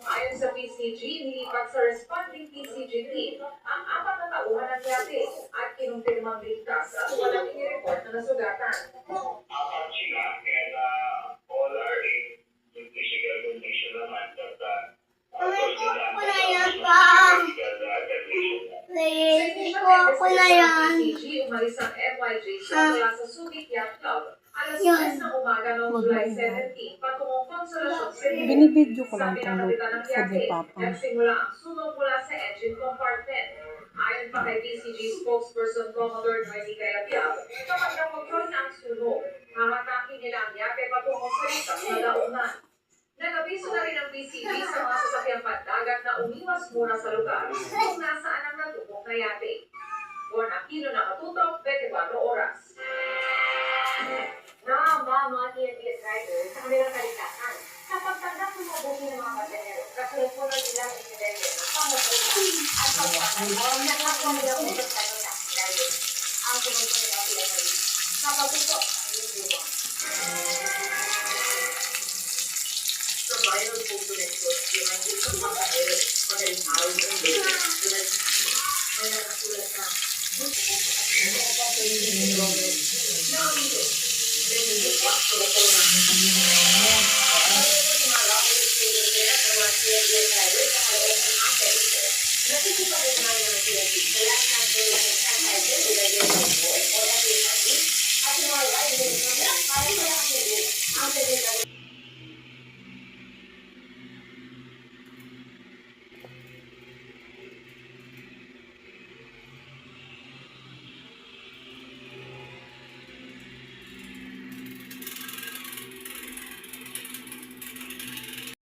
Ayon sa PCG, nilipat sa responding PCG team ang 4 na tauhan ng yate at kinumpirmang ligtas at walang inireport na nasugatan. Apat sila and all are in physical condition naman but Ako na yan. PCG, umalis ang MYJC mula sa Subic Yacht Club. Alas 10 ng umaga noong July 17, patungong Consolacion City. Binibidyo ko lang Sabi itong ng kapitan ng food ni yate, Papa. nagsimula ang sunog mula sa engine compartment. Ayon pa kay PCG spokesperson Commodore Noemi Cayapiab, kapag nag-control na ang sunog, hahatake nila ang yate patungong sa likas na daunan. Nag-abiso na rin ang PCG sa mga sasakyang pandagat na umiwas muna sa lugar kung nasaan ang natupok na yate. Juan Aquino na katutok, 24 oras. Naamba mga TNT drivers sa kanilang kaligtasan sa pagtanggap ng mabuti ng mga pasenero kasunod po ng ilang insidente ng pangmabuti at pagpapalawang ng kapwa nilang utos sa ng taxi driver. Ang tumunod po nila sila sa rin. Kapatutok ang video. Sa viral photo network, yung ang isang mga madaling araw ng video, may nakasulat na Nakikita ko na naman sila